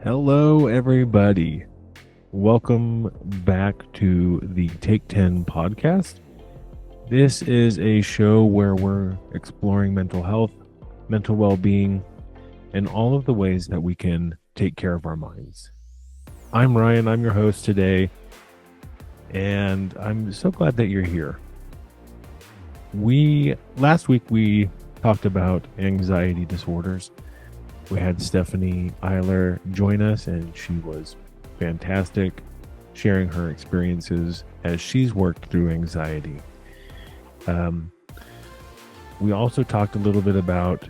Hello, everybody. Welcome back to the Take 10 podcast. This is a show where we're exploring mental health, mental well being, and all of the ways that we can take care of our minds. I'm Ryan, I'm your host today, and I'm so glad that you're here. Last week we talked about anxiety disorders. We had Stephanie Eiler join us, and she was fantastic, sharing her experiences as she's worked through anxiety. We also talked a little bit about,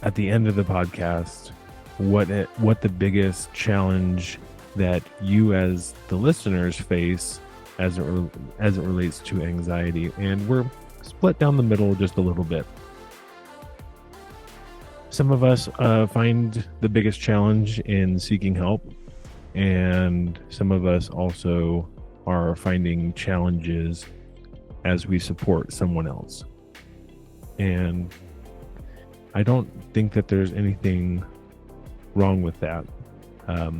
at the end of the podcast, what the biggest challenge that you as the listeners face as it relates to anxiety, and we're split down the middle just a little bit. Some of us find the biggest challenge in seeking help, and some of us also are finding challenges as we support someone else. And I don't think that there's anything wrong with that. I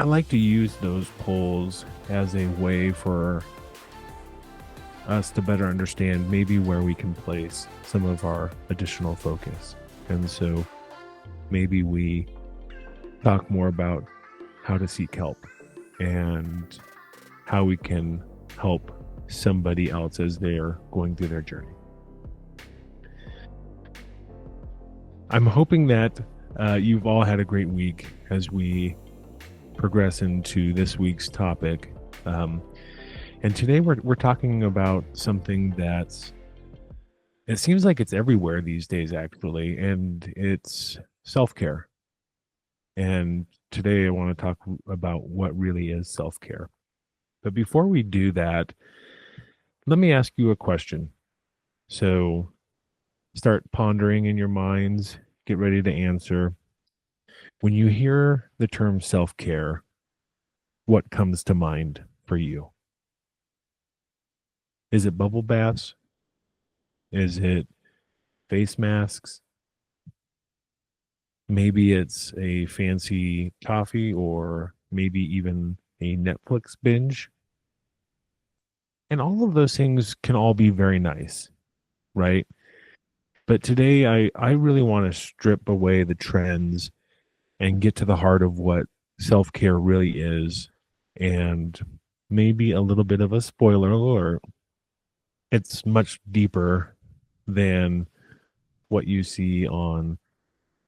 like to use those polls as a way for us to better understand maybe where we can place some of our additional focus. And so maybe we talk more about how to seek help and how we can help somebody else as they're going through their journey. I'm hoping that you've all had a great week as we progress into this week's topic. And today we're talking about something it seems like it's everywhere these days, actually, and it's self-care. And today I want to talk about what really is self-care. But before we do that, let me ask you a question. So start pondering in your minds, get ready to answer. When you hear the term self-care, what comes to mind for you? Is it bubble baths? Is it face masks? Maybe it's a fancy coffee, or maybe even a Netflix binge. And all of those things can all be very nice, right? But today I really want to strip away the trends and get to the heart of what self-care really is. And maybe a little bit of a spoiler alert, it's much deeper than what you see on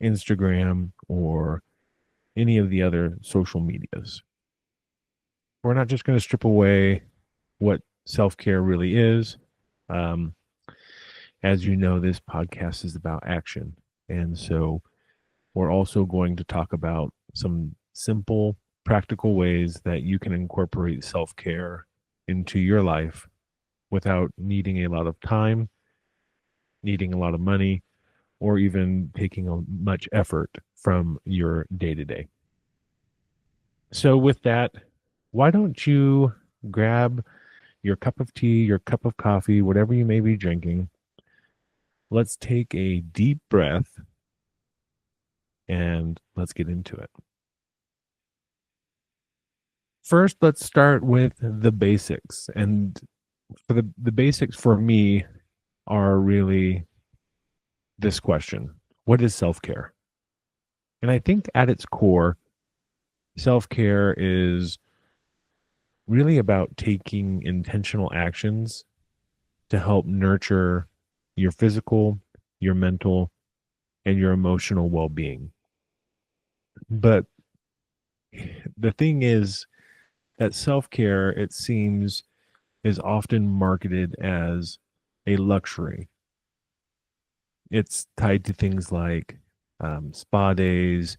Instagram or any of the other social medias. We're not just going to strip away what self-care really is. As you know, this podcast is about action. And so we're also going to talk about some simple, practical ways that you can incorporate self-care into your life without needing a lot of time, needing a lot of money, or even taking much effort from your day-to-day. So with that, why don't you grab your cup of tea, your cup of coffee, whatever you may be drinking. Let's take a deep breath and let's get into it. First, let's start with the basics. And for the basics for me are really this question: what is self-care? And I think at its core, self-care is really about taking intentional actions to help nurture your physical, your mental, and your emotional well-being. But the thing is that self-care, it seems, is often marketed as a luxury. It's tied to things like spa days,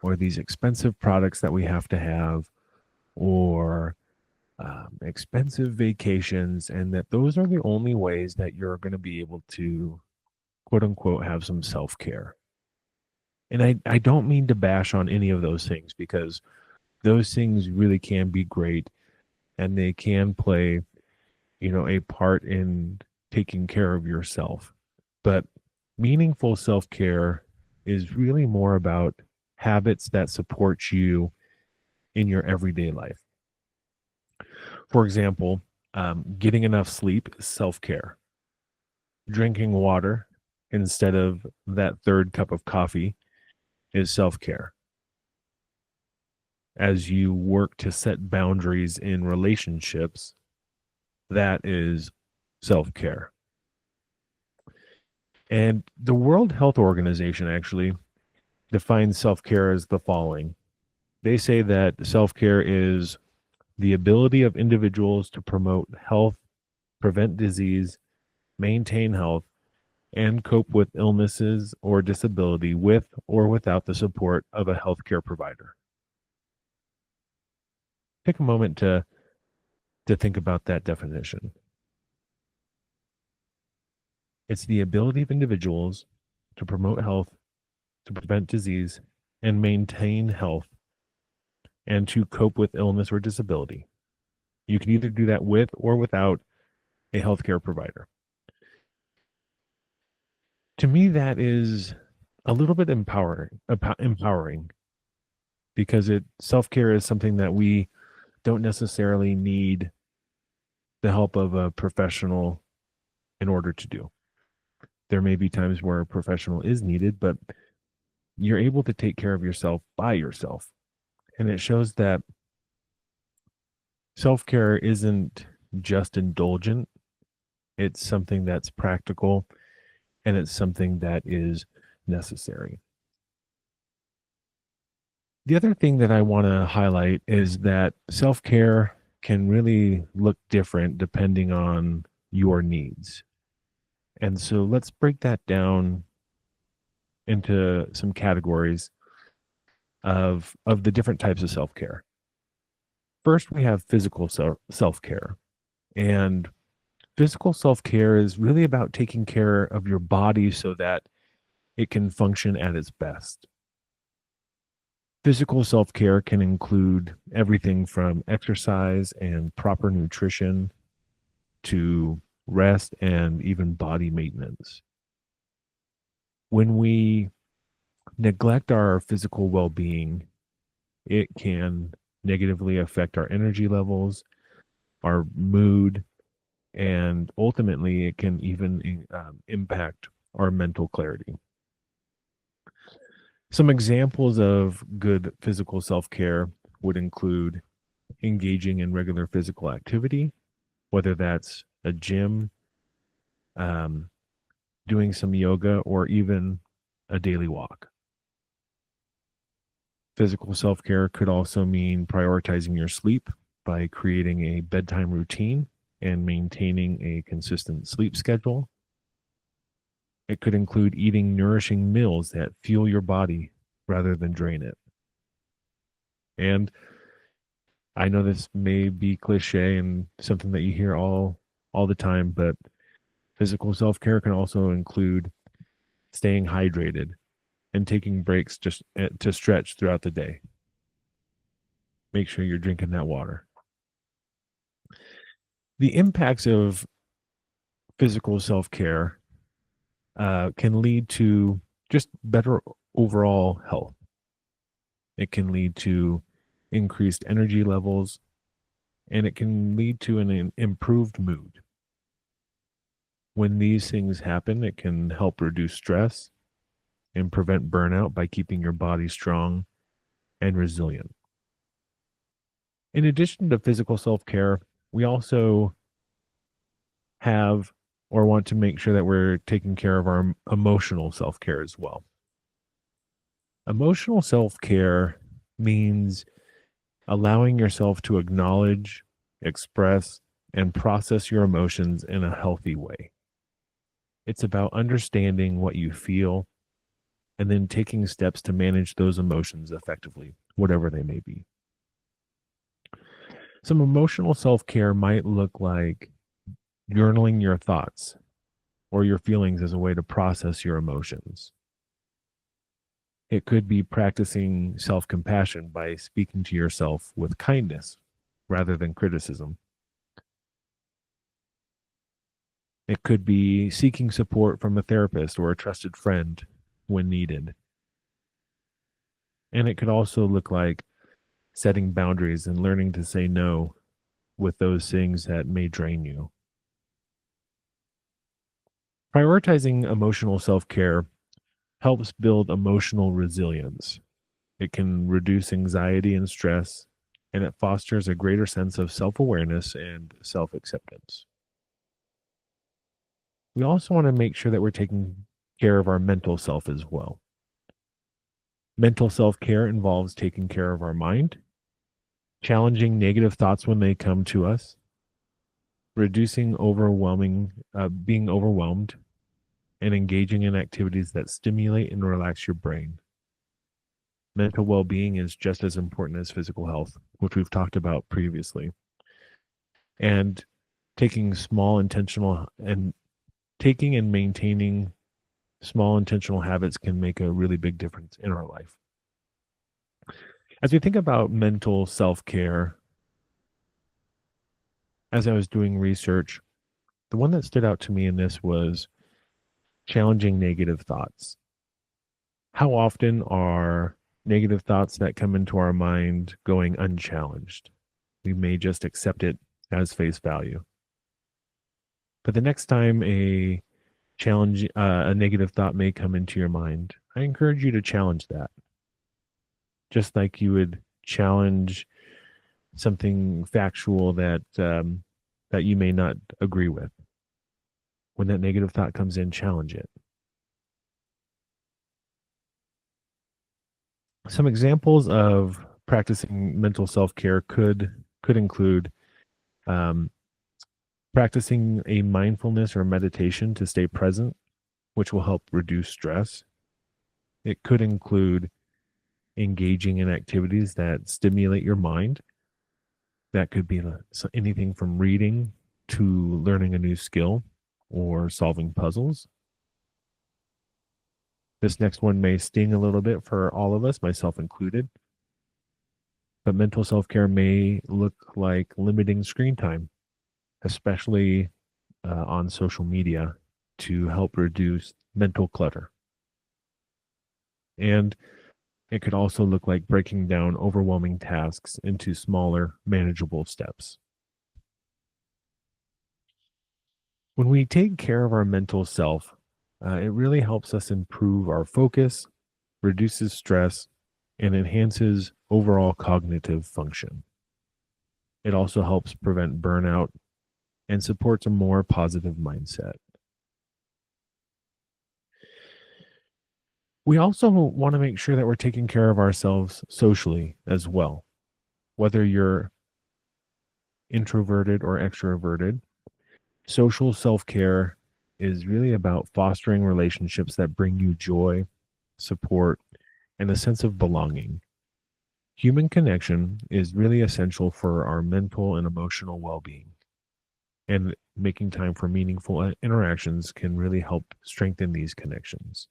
or these expensive products that we have to have, or expensive vacations, and that those are the only ways that you're going to be able to, quote unquote, have some self-care. And I don't mean to bash on any of those things, because those things really can be great, and they can play, a part in taking care of yourself. But Meaningful self care is really more about habits that support you in your everyday life. For example, getting enough sleep is self care. Drinking water instead of that third cup of coffee is self care. As you work to set boundaries in relationships, that is self care. And the World Health Organization actually defines self care as the following. They say that self care is the ability of individuals to promote health, prevent disease, maintain health, and cope with illnesses or disability with or without the support of a healthcare provider. Take a moment to think about that definition. It's the ability of individuals to promote health, to prevent disease, and maintain health, and to cope with illness or disability. You can either do that with or without a healthcare provider. To me, that is a little bit empowering because it self care is something that we don't necessarily need the help of a professional in order to do. There may be times where a professional is needed, but you're able to take care of yourself by yourself. And it shows that self care isn't just indulgent, it's something that's practical and it's something that is necessary. The other thing that I want to highlight is that self care can really look different depending on your needs. And so let's break that down into some categories of the different types of self care. First, we have physical self care. And physical self care is really about taking care of your body so that it can function at its best. Physical self care can include everything from exercise and proper nutrition to rest and even body maintenance. When we neglect our physical well being, it can negatively affect our energy levels, our mood, and ultimately it can even impact our mental clarity. Some examples of good physical self care would include engaging in regular physical activity, whether that's a gym, um, doing some yoga, or even a daily walk. Physical self care could also mean prioritizing your sleep by creating a bedtime routine and maintaining a consistent sleep schedule. It could include eating nourishing meals that fuel your body rather than drain it. And I know this may be cliche and something that you hear all the time, but physical self-care can also include staying hydrated and taking breaks just to stretch throughout the day. Make sure you're drinking that water. The impacts of physical self-care can lead to just better overall health. It can lead to increased energy levels, and it can lead to an improved mood. When these things happen, it can help reduce stress and prevent burnout by keeping your body strong and resilient. In addition to physical self care, we also have or want to make sure that we're taking care of our emotional self care as well. Emotional self care means allowing yourself to acknowledge, express, and process your emotions in a healthy way. It's about understanding what you feel and then taking steps to manage those emotions effectively, whatever they may be. Some emotional self care might look like journaling your thoughts or your feelings as a way to process your emotions. It could be practicing self compassion by speaking to yourself with kindness rather than criticism. It could be seeking support from a therapist or a trusted friend when needed. And it could also look like setting boundaries and learning to say no with those things that may drain you. Prioritizing emotional self care helps build emotional resilience. It can reduce anxiety and stress, and it fosters a greater sense of self awareness and self acceptance. We also want to make sure that we're taking care of our mental self as well. Mental self care involves taking care of our mind, challenging negative thoughts when they come to us, reducing being overwhelmed, and engaging in activities that stimulate and relax your brain. Mental well being is just as important as physical health, which we've talked about previously. And taking small intentional and taking and maintaining small intentional habits can make a really big difference in our life. As we think about mental self care, as I was doing research, the one that stood out to me in this was challenging negative thoughts. How often are negative thoughts that come into our mind going unchallenged? We may just accept it as face value. But the next time a negative thought may come into your mind, I encourage you to challenge that, just like you would challenge something factual that you may not agree with. When that negative thought comes in, challenge it. Some examples of practicing mental self care could include um, practicing a mindfulness or meditation to stay present, which will help reduce stress. It could include engaging in activities that stimulate your mind. That could be anything from reading to learning a new skill or solving puzzles. This next one may sting a little bit for all of us, myself included, but mental self care may look like limiting screen time, especially on social media, to help reduce mental clutter. And it could also look like breaking down overwhelming tasks into smaller, manageable steps. When we take care of our mental self, it really helps us improve our focus, reduces stress, and enhances overall cognitive function. It also helps prevent burnout and supports a more positive mindset. We also want to make sure that we're taking care of ourselves socially as well. Whether you're introverted or extroverted, social self care is really about fostering relationships that bring you joy, support, and a sense of belonging. Human connection is really essential for our mental and emotional well being, and making time for meaningful interactions can really help strengthen these connections.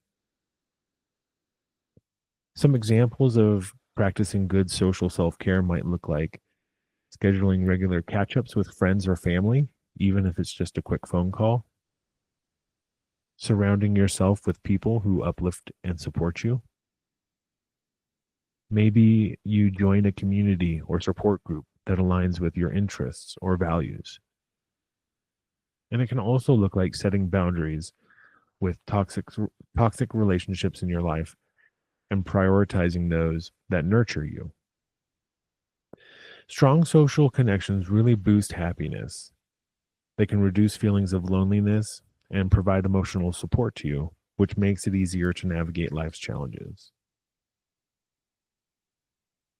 Some examples of practicing good social self care might look like scheduling regular catch ups with friends or family, even if it's just a quick phone call, surrounding yourself with people who uplift and support you. Maybe you join a community or support group that aligns with your interests or values. And it can also look like setting boundaries with toxic relationships in your life and prioritizing those that nurture you. Strong social connections really boost happiness. They can reduce feelings of loneliness and provide emotional support to you, which makes it easier to navigate life's challenges.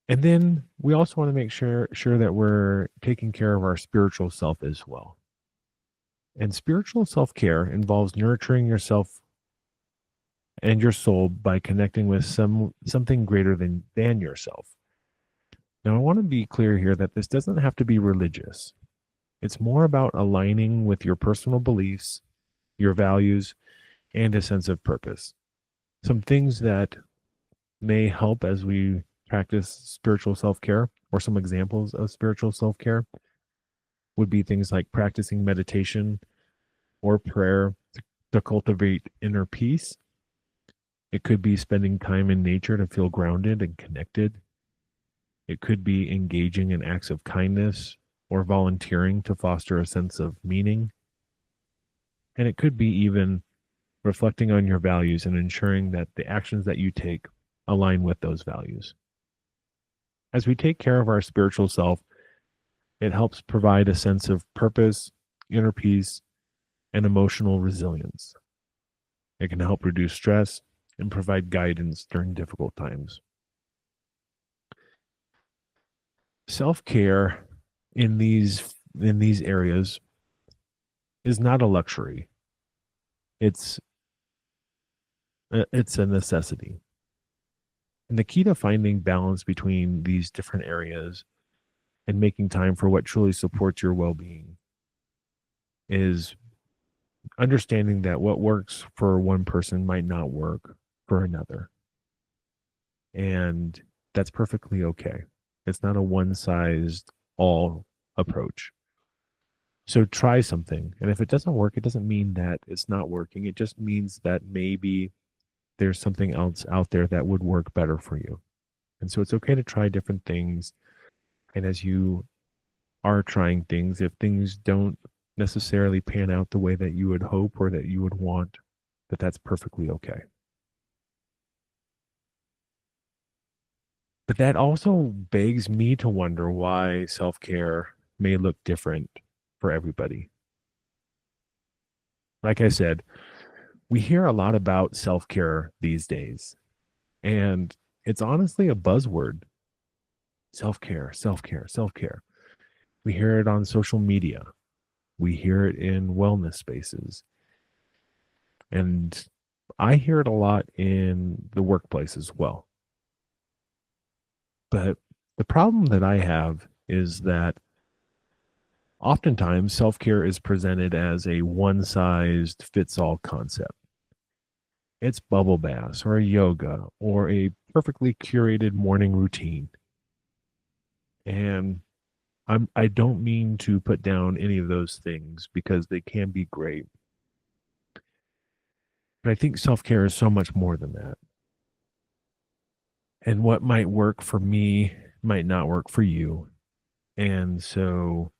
And then we also want to make sure that we're taking care of our spiritual self as well. And spiritual self-care involves nurturing yourself and your soul by connecting with something greater than yourself. Now, I want to be clear here that this doesn't have to be religious. It's more about aligning with your personal beliefs, your values, and a sense of purpose. Some things that may help as we practice spiritual self care, or some examples of spiritual self care, would be things like practicing meditation, or prayer to cultivate inner peace. It could be spending time in nature to feel grounded and connected. It could be engaging in acts of kindness or volunteering to foster a sense of meaning. And it could be even reflecting on your values and ensuring that the actions that you take align with those values. As we take care of our spiritual self, it helps provide a sense of purpose, inner peace, and emotional resilience. It can help reduce stress and provide guidance during difficult times. Self-care in these areas is not a luxury. It's it's a necessity. And the key to finding balance between these different areas and making time for what truly supports your well-being is understanding that what works for one person might not work for another. And that's perfectly okay. It's not a one sized all approach. So try something. And if it doesn't work, it doesn't mean that it's not working. It just means that maybe there's something else out there that would work better for you. And so it's okay to try different things. And as you are trying things, if things don't necessarily pan out the way that you would hope or that you would want, that's perfectly okay. But that also begs me to wonder why self care may look different for everybody. Like I said, we hear a lot about self care these days, and it's honestly a buzzword. Self care, self care, self care. We hear it on social media, we hear it in wellness spaces, and I hear it a lot in the workplace as well. But the problem that I have is that oftentimes self care is presented as a one sized fits all concept. It's bubble baths or yoga or a perfectly curated morning routine. And I don't mean to put down any of those things because they can be great. But I think self care is so much more than that. And what might work for me might not work for you. And so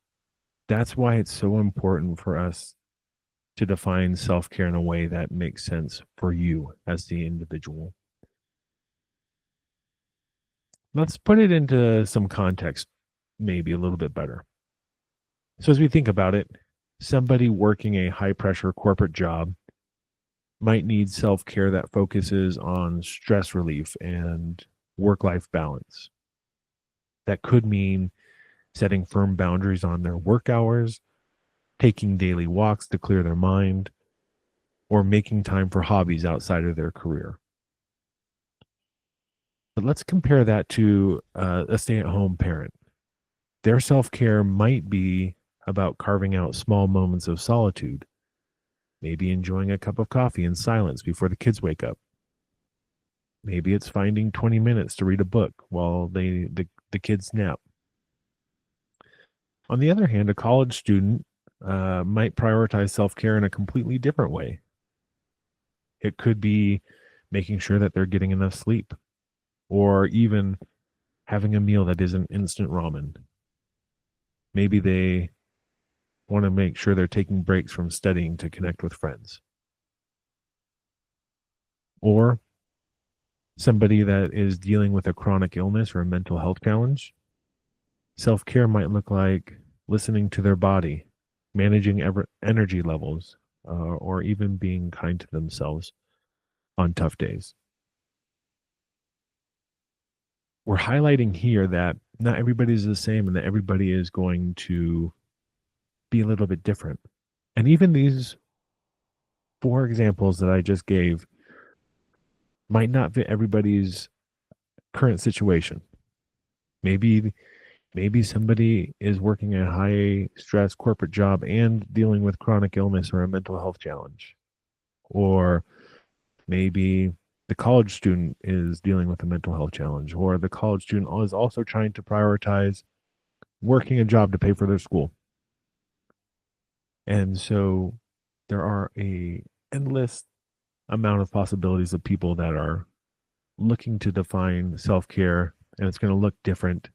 that's why it's so important for us to define self care in a way that makes sense for you as the individual. Let's put it into some context, maybe a little bit better. So, as we think about it, somebody working a high pressure corporate job might need self care that focuses on stress relief and work life balance. That could mean setting firm boundaries on their work hours, taking daily walks to clear their mind, or making time for hobbies outside of their career. But let's compare that to a stay at home parent. Their self care might be about carving out small moments of solitude, maybe enjoying a cup of coffee in silence before the kids wake up. Maybe it's finding 20 minutes to read a book while the kids nap. On the other hand, a college student might prioritize self care in a completely different way. It could be making sure that they're getting enough sleep, or even having a meal that isn't instant ramen. Maybe they want to make sure they're taking breaks from studying to connect with friends. Or somebody that is dealing with a chronic illness or a mental health challenge, self care might look like listening to their body, managing energy levels, or even being kind to themselves on tough days. We're highlighting here that not everybody's the same and that everybody is going to be a little bit different. And even these four examples that I just gave might not fit everybody's current situation. Maybe somebody is working a high stress corporate job and dealing with chronic illness or a mental health challenge. Or maybe the college student is dealing with a mental health challenge, or the college student is also trying to prioritize working a job to pay for their school. And so there are a endless amount of possibilities of people that are looking to define self-care, and it's going to look different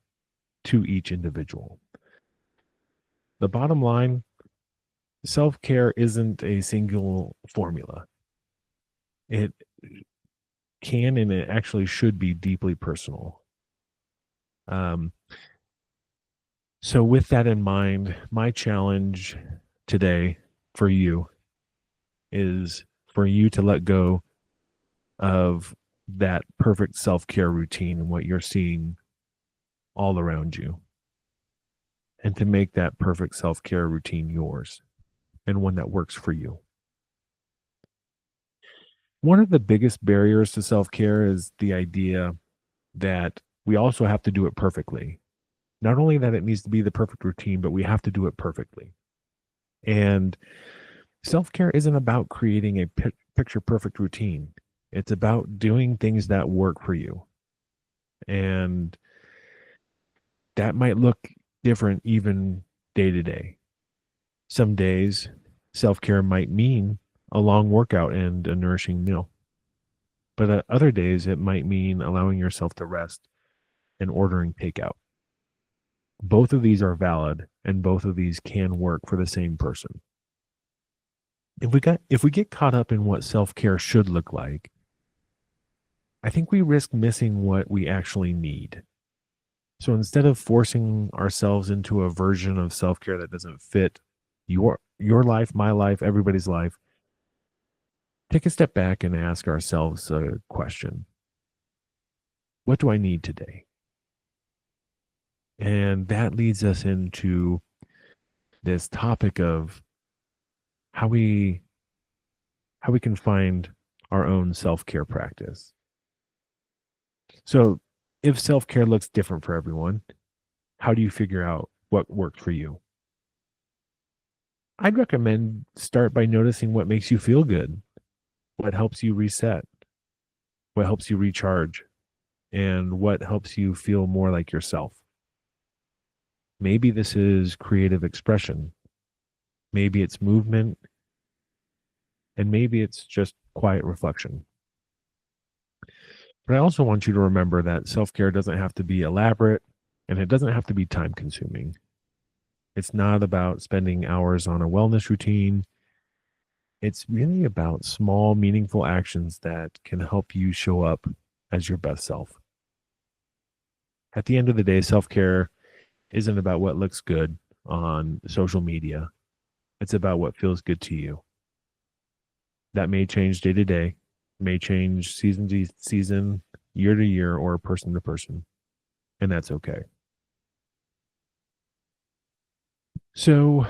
to each individual. The bottom line, self-care isn't a single formula. It can and it actually should be deeply personal. Um, so, with that in mind, my challenge today for you is for you to let go of that perfect self care routine and what you're seeing all around you, and to make that perfect self care routine yours and one that works for you. One of the biggest barriers to self care is the idea that we also have to do it perfectly. Not only that it needs to be the perfect routine, but we have to do it perfectly. And self care isn't about creating a picture perfect routine, it's about doing things that work for you. And that might look different even day to day. Some days, self care might mean a long workout and a nourishing meal. But other days, it might mean allowing yourself to rest and ordering takeout. Both of these are valid, and both of these can work for the same person. If we get caught up in what self-care should look like, I think we risk missing what we actually need. So instead of forcing ourselves into a version of self-care that doesn't fit your life, my life, everybody's life, take a step back and ask ourselves a question. What do I need today? And that leads us into this topic of how we can find our own self-care practice. So, if self-care looks different for everyone, how do you figure out what worked for you? I'd recommend start by noticing what makes you feel good, what helps you reset, what helps you recharge, and what helps you feel more like yourself. Maybe this is creative expression, maybe it's movement, and maybe it's just quiet reflection. But I also want you to remember that self care doesn't have to be elaborate and it doesn't have to be time consuming. It's not about spending hours on a wellness routine. It's really about small, meaningful actions that can help you show up as your best self. At the end of the day, self care isn't about what looks good on social media, it's about what feels good to you. That may change day to day, may change season to season, year to year, or person to person, and that's okay. So,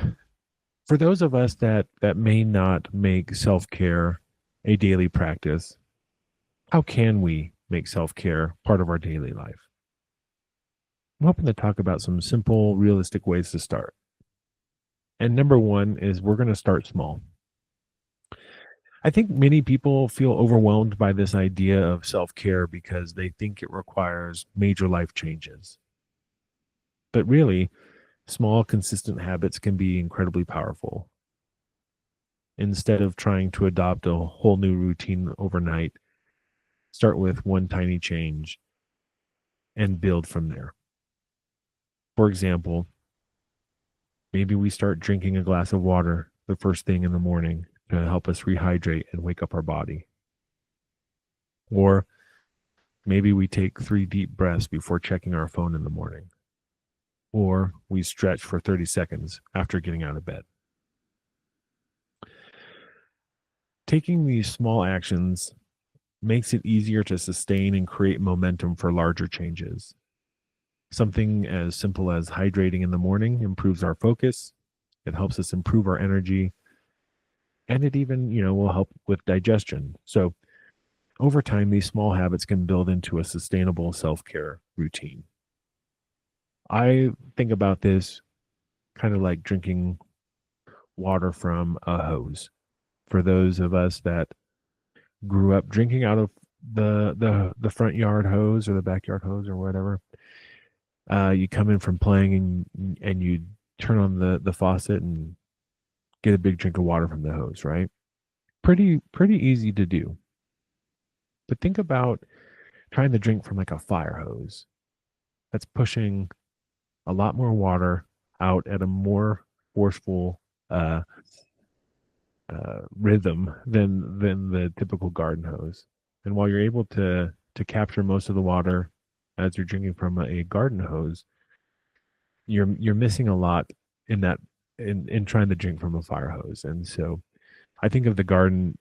for those of us that may not make self-care a daily practice, how can we make self-care part of our daily life? I'm hoping to talk about some simple, realistic ways to start. And number one is we're going to start small. I think many people feel overwhelmed by this idea of self-care because they think it requires major life changes. But really, small, consistent habits can be incredibly powerful. Instead of trying to adopt a whole new routine overnight, start with one tiny change and build from there. For example, maybe we start drinking a glass of water the first thing in the morning to help us rehydrate and wake up our body. Or maybe we take 3 deep breaths before checking our phone in the morning. Or we stretch for 30 seconds after getting out of bed. Taking these small actions makes it easier to sustain and create momentum for larger changes. Something as simple as hydrating in the morning improves our focus. It helps us improve our energy, and it even, will help with digestion. So over time, these small habits can build into a sustainable self-care routine. I think about this kind of like drinking water from a hose. For those of us that grew up drinking out of the front yard hose or the backyard hose or whatever, you come in from playing and you turn on the faucet and get a big drink of water from the hose, right? Pretty easy to do. But think about trying to drink from like a fire hose. That's pushing a lot more water out at a more forceful uh, rhythm than the typical garden hose. And while you're able to capture most of the water as you're drinking from a garden hose, you're missing a lot in that in trying to drink from a fire hose. And so I think of the garden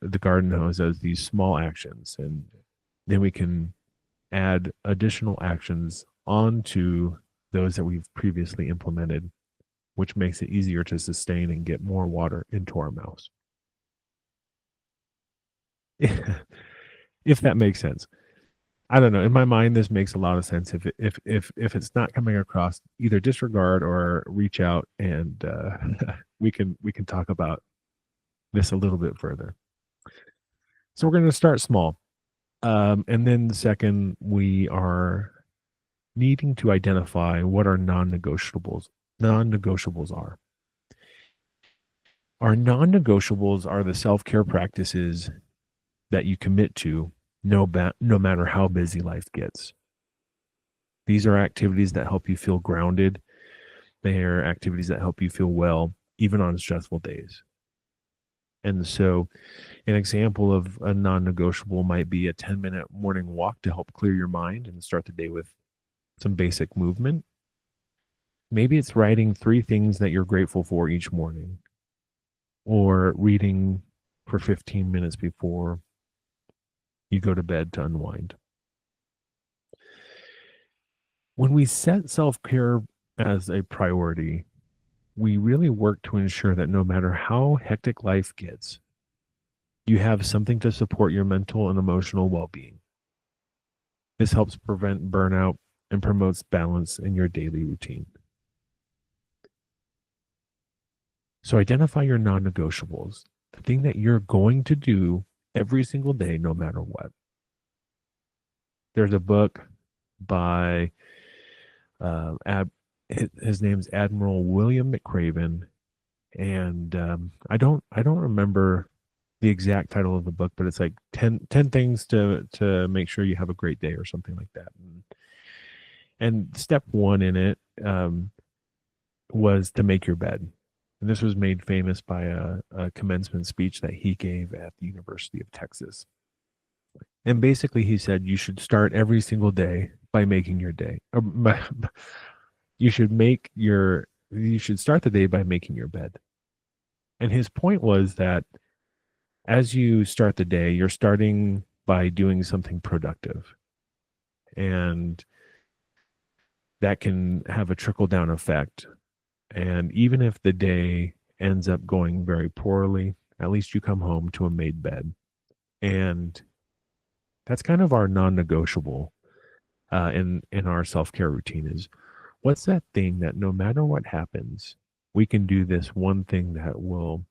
hose as these small actions, and then we can add additional actions onto those that we've previously implemented, which makes it easier to sustain and get more water into our mouths. If that makes sense. I don't know. In my mind, this makes a lot of sense. If it's not coming across, either disregard or reach out, and we can talk about this a little bit further. So we're going to start small, and then the second, we are needing to identify what our non-negotiables are. Our non-negotiables are the self-care practices that you commit to no matter how busy life gets. These are activities that help you feel grounded. They are activities that help you feel well, even on stressful days. And so, an example of a non negotiable might be a 10-minute morning walk to help clear your mind and start the day with some basic movement. Maybe it's writing 3 things that you're grateful for each morning, or reading for 15 minutes before you go to bed to unwind. When we set self care as a priority, we really work to ensure that no matter how hectic life gets, you have something to support your mental and emotional well being. This helps prevent burnout and promotes balance in your daily routine. So identify your non negotiables, the thing that you're going to do every single day, no matter what. There's a book by his name's Admiral William McCraven, and I don't remember the exact title of the book, but it's like 10 things to make sure you have a great day or something like that. And step one in it was to make your bed. And this was made famous by a commencement speech that he gave at the University of Texas. And basically, he said you should start every single day by making your day. You should you should start the day by making your bed. And his point was that as you start the day, you're starting by doing something productive. And that can have a trickle down effect. And even if the day ends up going very poorly, at least you come home to a made bed. And that's kind of our non-negotiable in our self-care routine is what's that thing that no matter what happens, we can do this one thing that will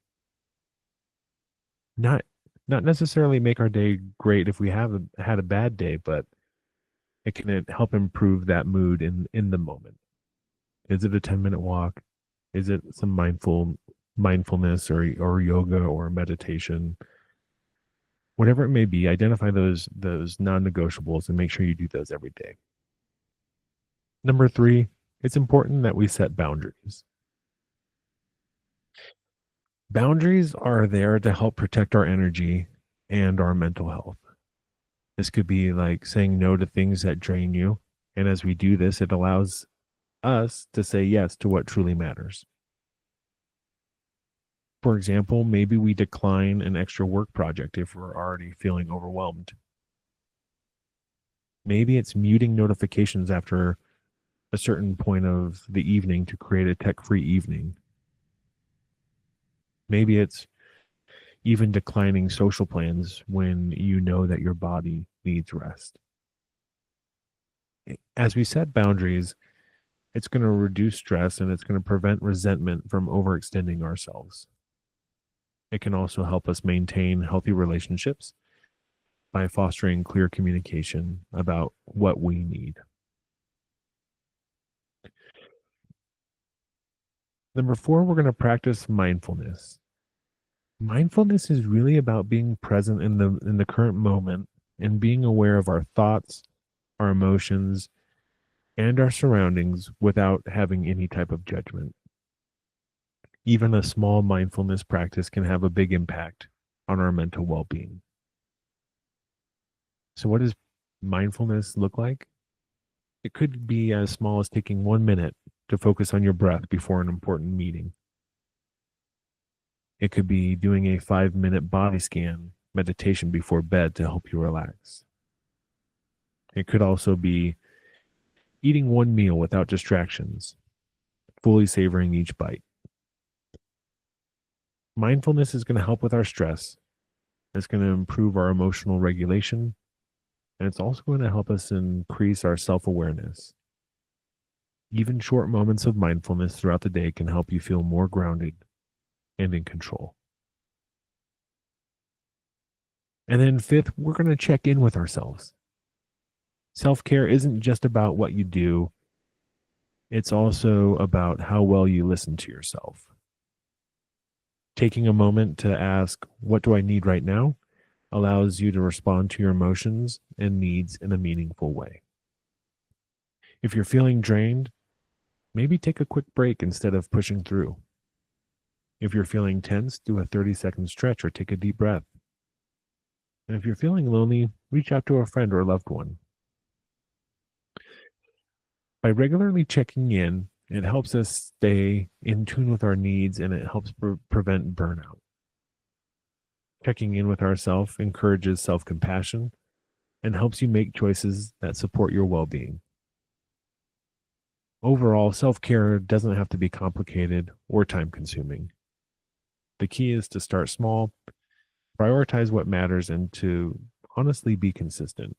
not not necessarily make our day great if we had a bad day, but it can help improve that mood in the moment. Is it a 10-minute walk? Is it some mindfulness or yoga or meditation? Whatever it may be, identify those non-negotiables and make sure you do those every day. Number 3, it's important that we set boundaries. Boundaries are there to help protect our energy and our mental health. This could be like saying no to things that drain you. And as we do this, it allows us to say yes to what truly matters. For example, maybe we decline an extra work project if we're already feeling overwhelmed. Maybe it's muting notifications after a certain point of the evening to create a tech free evening. Maybe it's even declining social plans when you know that your body needs rest. As we set boundaries, it's going to reduce stress and it's going to prevent resentment from overextending ourselves. It can also help us maintain healthy relationships by fostering clear communication about what we need. Number 4, we're going to practice mindfulness. Mindfulness is really about being present in the current moment and being aware of our thoughts, our emotions, and our surroundings without having any type of judgment. Even a small mindfulness practice can have a big impact on our mental well-being. So what does mindfulness look like? It could be as small as taking 1 minute to focus on your breath before an important meeting. It could be doing a 5 minute body scan meditation before bed to help you relax. It could also be eating one meal without distractions, fully savoring each bite. Mindfulness is going to help with our stress. It's going to improve our emotional regulation. And it's also going to help us increase our self awareness. Even short moments of mindfulness throughout the day can help you feel more grounded and in control. And then, fifth, we're going to check in with ourselves. Self care isn't just about what you do, it's also about how well you listen to yourself. Taking a moment to ask, what do I need right now, allows you to respond to your emotions and needs in a meaningful way. If you're feeling drained, maybe take a quick break instead of pushing through. If you're feeling tense, do a 30-second stretch or take a deep breath. And if you're feeling lonely, reach out to a friend or a loved one. By regularly checking in, it helps us stay in tune with our needs and it helps prevent burnout. Checking in with ourselves encourages self compassion and helps you make choices that support your well being. Overall, self care doesn't have to be complicated or time consuming. The key is to start small, prioritize what matters, and to honestly be consistent.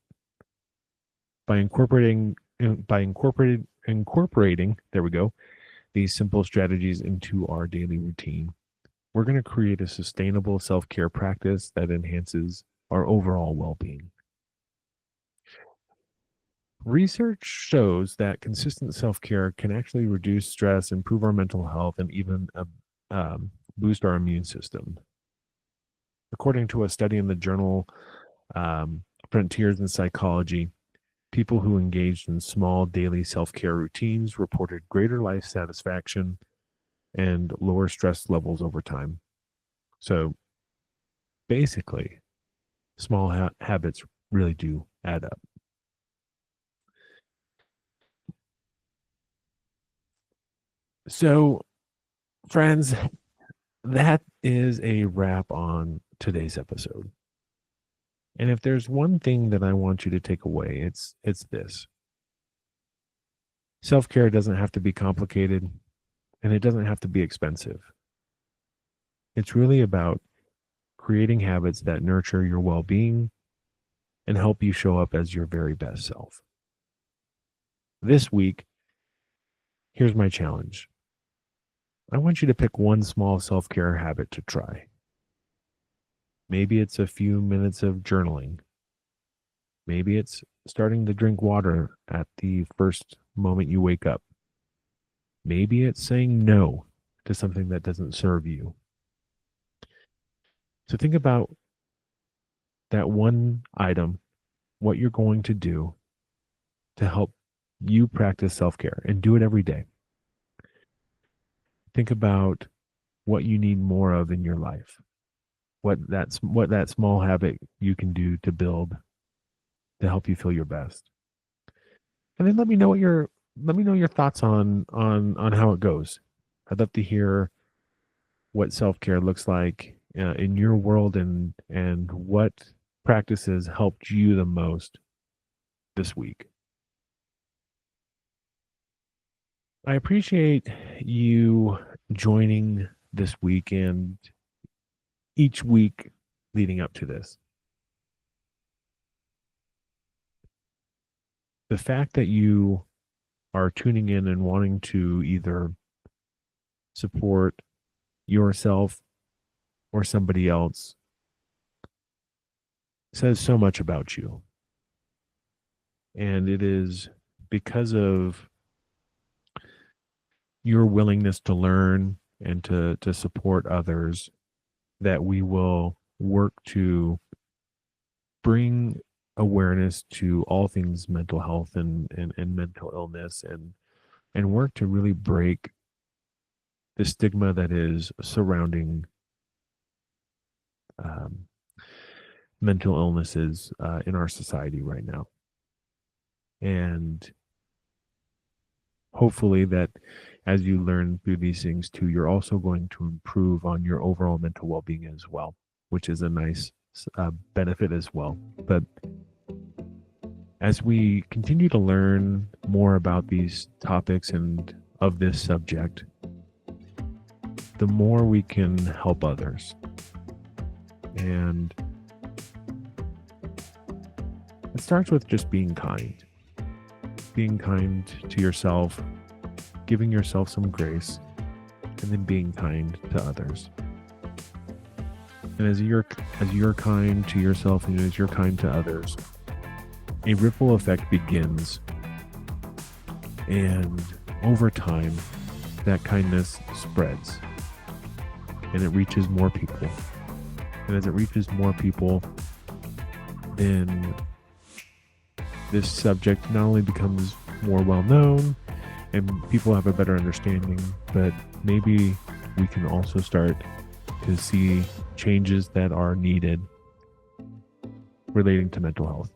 By incorporating, there we go, these simple strategies into our daily routine, we're going to create a sustainable self-care practice that enhances our overall well-being. Research shows that consistent self-care can actually reduce stress, improve our mental health, and even boost our immune system. According to a study in the journal Frontiers in Psychology, people who engaged in small daily self care routines reported greater life satisfaction and lower stress levels over time. So basically, small habits really do add up. So, friends, that is a wrap on today's episode. And if there's one thing that I want you to take away, it's this. Self-care doesn't have to be complicated and it doesn't have to be expensive. It's really about creating habits that nurture your well-being and help you show up as your very best self. This week, here's my challenge. I want you to pick one small self-care habit to try. Maybe it's a few minutes of journaling. Maybe it's starting to drink water at the first moment you wake up. Maybe it's saying no to something that doesn't serve you. So think about that one item, what you're going to do to help you practice self care and do it every day. Think about what you need more of in your life, what that small habit you can do to build to help you feel your best. And then let me know your thoughts on how it goes. I'd love to hear what self-care looks like in your world and what practices helped you the most this week. I appreciate you joining this week and each week leading up to this. The fact that you are tuning in and wanting to either support yourself or somebody else says so much about you. And it is because of your willingness to learn and to support others that we will work to bring awareness to all things mental health and mental illness, and work to really break the stigma that is surrounding um, mental illnesses in our society right now. And hopefully that as you learn through these things too, you're also going to improve on your overall mental well-being as well, which is a nice benefit as well. But as we continue to learn more about these topics and of this subject, the more we can help others. And it starts with just being kind to yourself, giving yourself some grace, and then being kind to others. And as you're kind to yourself and as you're kind to others, a ripple effect begins. And over time, that kindness spreads and it reaches more people. And as it reaches more people, then this subject not only becomes more well known and people have a better understanding, but maybe we can also start to see changes that are needed relating to mental health.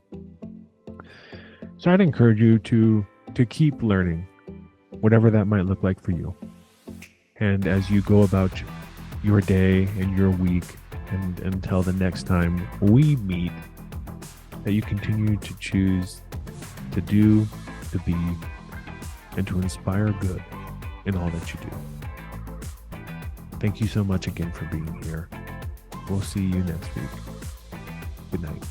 So I'd encourage you to keep learning, whatever that might look like for you. And as you go about your day and your week, and until the next time we meet, that you continue to choose to do, to be, and to inspire good in all that you do. Thank you so much again for being here. We'll see you next week. Good night.